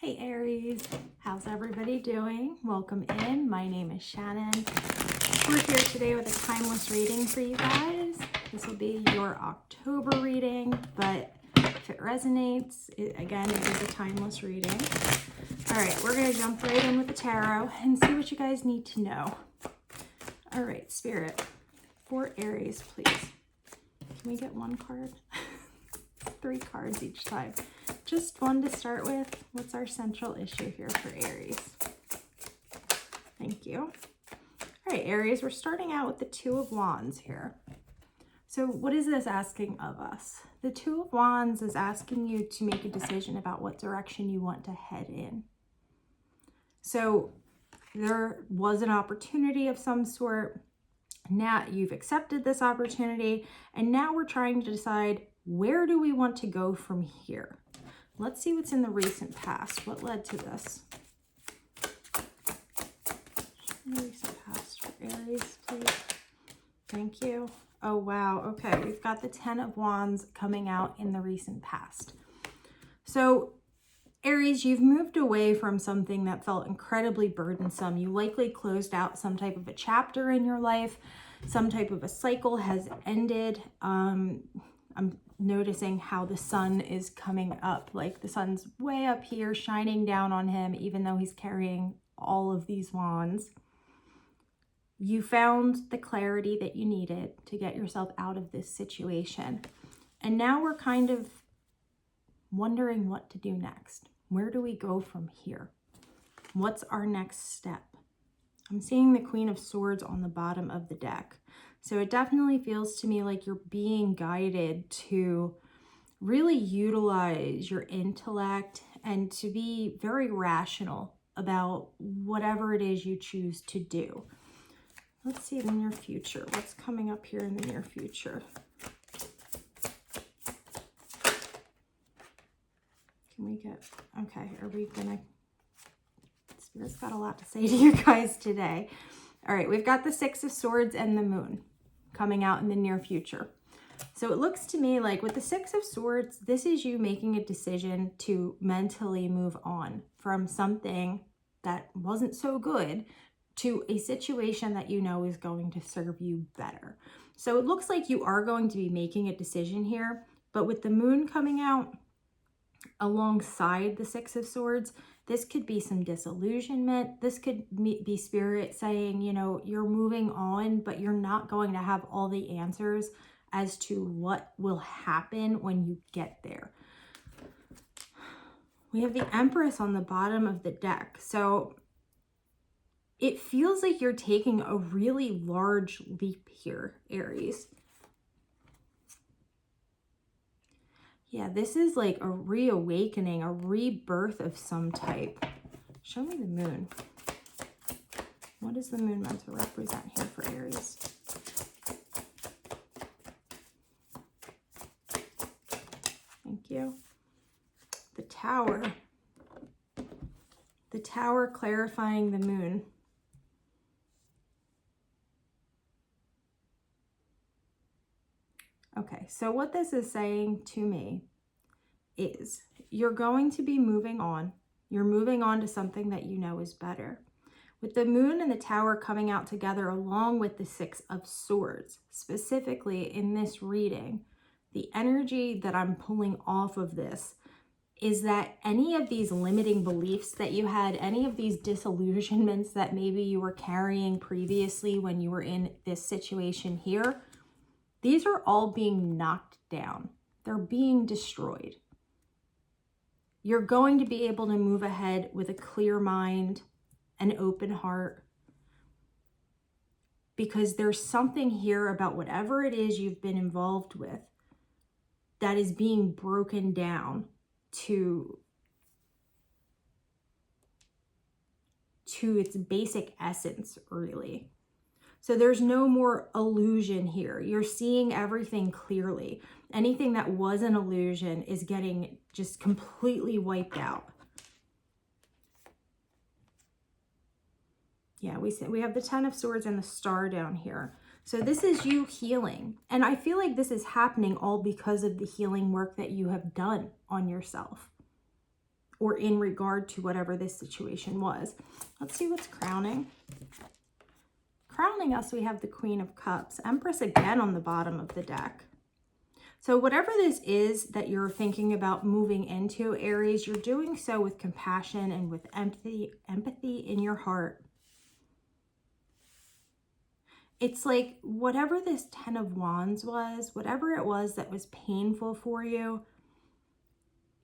Hey Aries, how's everybody doing? Welcome in. My name is Shannon. We're here today with a timeless reading for you guys. This will be your October reading, but if it resonates, again, it is a timeless reading. All right, we're going to jump right in with the tarot and see what you guys need to know. All right, Spirit, for Aries, please. Can we get one card? 3 cards each time. Just one to start with. What's our central issue here for Aries? Thank you. All right, Aries, we're starting out with the 2 of Wands here. So what is this asking of us? The 2 of Wands is asking you to make a decision about what direction you want to head in. So there was an opportunity of some sort. Now you've accepted this opportunity, and now we're trying to decide, where do we want to go from here? Let's see what's in the recent past. What led to this? Recent past for Aries, please. Thank you. Oh, wow. Okay, we've got the 10 of Wands coming out in the recent past. So, Aries, you've moved away from something that felt incredibly burdensome. You likely closed out some type of a chapter in your life. Some type of a cycle has ended. I'm noticing how the sun is coming up, like the sun's way up here shining down on him, even though he's carrying all of these wands. You found the clarity that you needed to get yourself out of this situation. And now we're kind of wondering what to do next. Where do we go from here? What's our next step? I'm seeing the Queen of Swords on the bottom of the deck. So it definitely feels to me like you're being guided to really utilize your intellect and to be very rational about whatever it is you choose to do. Let's see the near future. What's coming up here in the near future? Can we get, okay, are we gonna, Spirit's got a lot to say to you guys today. All right, we've got the 6 of Swords and the Moon coming out in the near future. So it looks to me like with the 6 of Swords, this is you making a decision to mentally move on from something that wasn't so good to a situation that you know is going to serve you better. So it looks like you are going to be making a decision here, but with the Moon coming out alongside the 6 of Swords, this could be some disillusionment. This could be Spirit saying, you know, you're moving on, but you're not going to have all the answers as to what will happen when you get there. We have the Empress on the bottom of the deck. So it feels like you're taking a really large leap here, Aries. Yeah, this is like a reawakening, a rebirth of some type. Show me the Moon. What is the Moon meant to represent here for Aries? Thank you. The Tower. The Tower clarifying the Moon. Okay, so what this is saying to me is you're going to be moving on. You're moving on to something that you know is better. With the Moon and the Tower coming out together along with the 6 of Swords, specifically in this reading, the energy that I'm pulling off of this is that any of these limiting beliefs that you had, any of these disillusionments that maybe you were carrying previously when you were in this situation here, these are all being knocked down. They're being destroyed. You're going to be able to move ahead with a clear mind, an open heart, because there's something here about whatever it is you've been involved with that is being broken down to its basic essence, really. So there's no more illusion here. You're seeing everything clearly. Anything that was an illusion is getting just completely wiped out. Yeah, we have the 10 of Swords and the Star down here. So this is you healing. And I feel like this is happening all because of the healing work that you have done on yourself. or in regard to whatever this situation was. Let's see what's crowning. Crowning us, we have the Queen of Cups. Empress again on the bottom of the deck. So whatever this is that you're thinking about moving into, Aries, you're doing so with compassion and with empathy in your heart. It's like whatever this 10 of Wands was, whatever it was that was painful for you,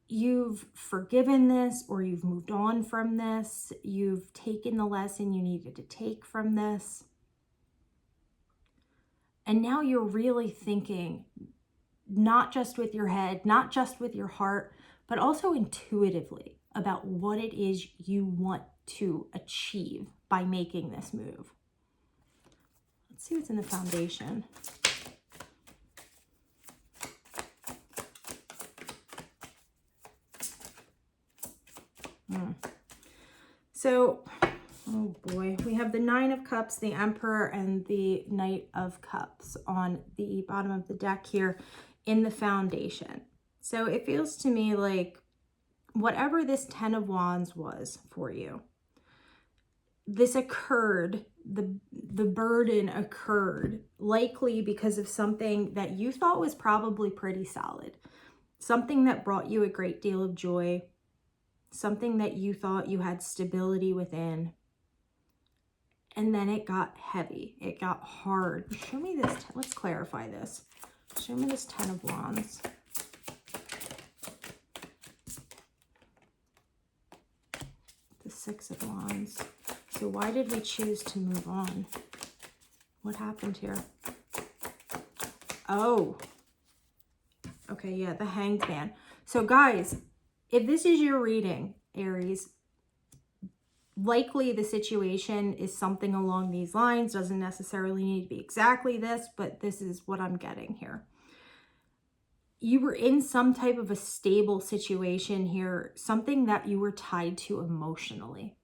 you've forgiven this, or you've moved on from this. You've taken the lesson you needed to take from this. And now you're really thinking, not just with your head, not just with your heart, but also intuitively about what it is you want to achieve by making this move. Let's see what's in the foundation. So, oh boy, we have the Nine of Cups, the Emperor, and the Knight of Cups on the bottom of the deck here in the foundation. So it feels to me like whatever this 10 of Wands was for you, this occurred, the burden occurred likely because of something that you thought was probably pretty solid, something that brought you a great deal of joy, something that you thought you had stability within. And then it got heavy. It got hard. Show me this. Let's clarify this. Show me this 10 of Wands. The 6 of Wands. So why did we choose to move on? What happened here? Oh. Okay, yeah, the Hanged Man. So guys, if this is your reading, Aries, likely the situation is something along these lines. Doesn't necessarily need to be exactly this, but this is what I'm getting here. You were in some type of a stable situation here, something that you were tied to emotionally.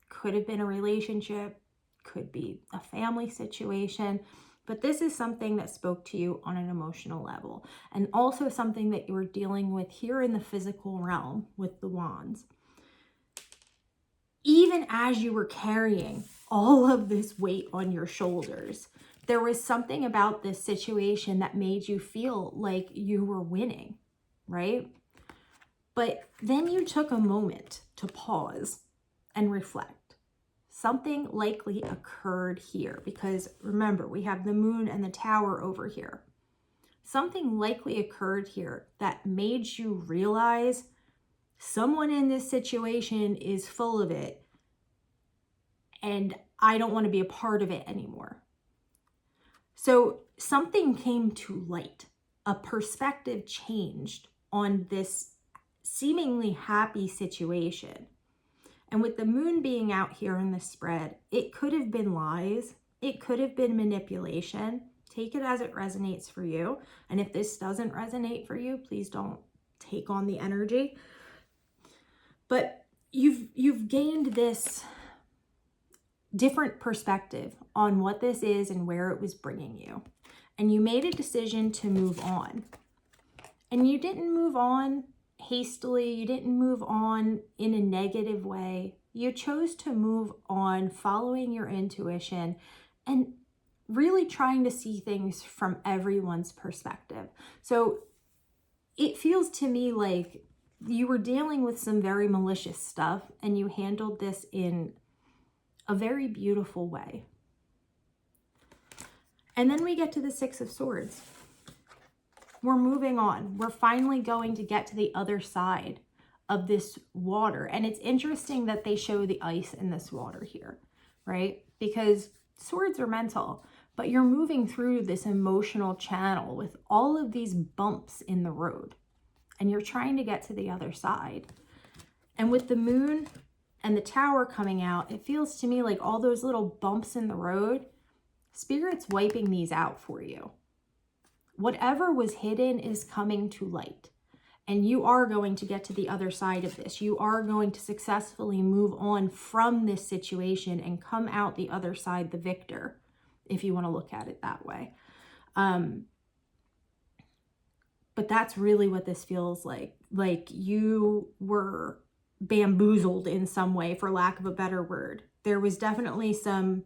Could have been a relationship, could be a family situation, but this is something that spoke to you on an emotional level, and also something that you were dealing with here in the physical realm with the Wands. Even as you were carrying all of this weight on your shoulders, there was something about this situation that made you feel like you were winning, right? But then you took a moment to pause and reflect. Something likely occurred here because remember, we have the Moon and the Tower over here. Something likely occurred here that made you realize someone in this situation is full of it and I don't want to be a part of it anymore. So something came to light. A perspective changed on this seemingly happy situation. And with the Moon being out here in the spread, it could have been lies. It could have been manipulation. Take it as it resonates for you. And if this doesn't resonate for you, please don't take on the energy. But you've gained this different perspective on what this is and where it was bringing you. And you made a decision to move on. And you didn't move on hastily. You didn't move on in a negative way. You chose to move on following your intuition and really trying to see things from everyone's perspective. So it feels to me like you were dealing with some very malicious stuff and you handled this in a very beautiful way. And then we get to the Six of Swords. We're moving on. We're finally going to get to the other side of this water. And it's interesting that they show the ice in this water here, right? Because swords are mental, but you're moving through this emotional channel with all of these bumps in the road. And you're trying to get to the other side. And with the Moon and the Tower coming out, it feels to me like all those little bumps in the road, Spirit's wiping these out for you. Whatever was hidden is coming to light. And you are going to get to the other side of this. You are going to successfully move on from this situation and come out the other side the victor, if you want to look at it that way. But that's really what this feels like. Like you were bamboozled in some way, for lack of a better word. There was definitely some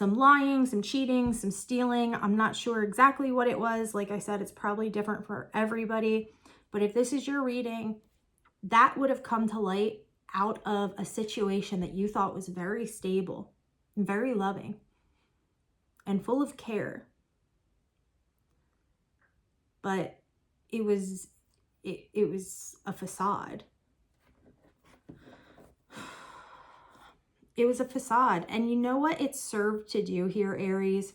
lying, some cheating, some stealing. I'm not sure exactly what it was. Like I said, it's probably different for everybody. But if this is your reading, that would have come to light out of a situation that you thought was very stable, and very loving, and full of care. But it was a facade. It was a facade. And you know what it served to do here, Aries?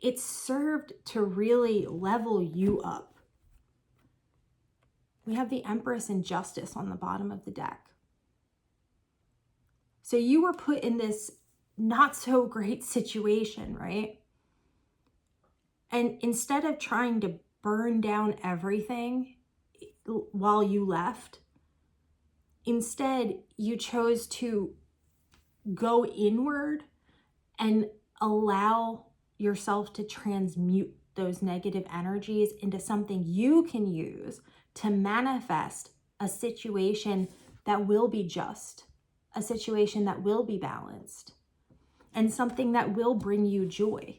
It served to really level you up. We have the Empress and Justice on the bottom of the deck. So you were put in this not so great situation, right? And instead of trying to burn down everything while you left, instead you chose to go inward and allow yourself to transmute those negative energies into something you can use to manifest a situation that will be just, a situation that will be balanced, and something that will bring you joy.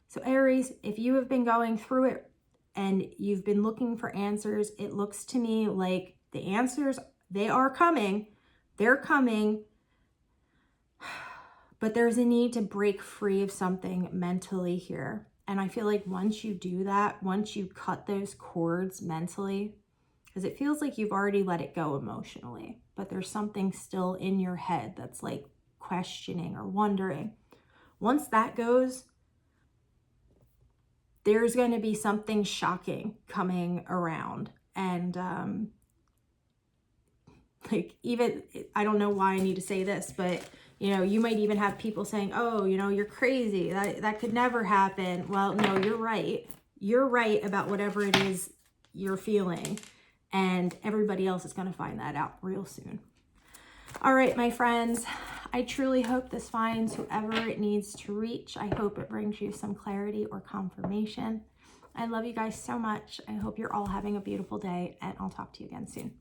So Aries, if you have been going through it and you've been looking for answers, it looks to me like the answers, they are coming. They're coming. But there's a need to break free of something mentally here. And I feel like once you do that, once you cut those cords mentally, because it feels like you've already let it go emotionally, but there's something still in your head that's like questioning or wondering. Once that goes, there's going to be something shocking coming around. And like, even, I don't know why I need to say this, but you know, you might even have people saying, oh, you know, you're crazy. That could never happen. Well, no, you're right. You're right about whatever it is you're feeling. And everybody else is going to find that out real soon. All right, my friends, I truly hope this finds whoever it needs to reach. I hope it brings you some clarity or confirmation. I love you guys so much. I hope you're all having a beautiful day, and I'll talk to you again soon.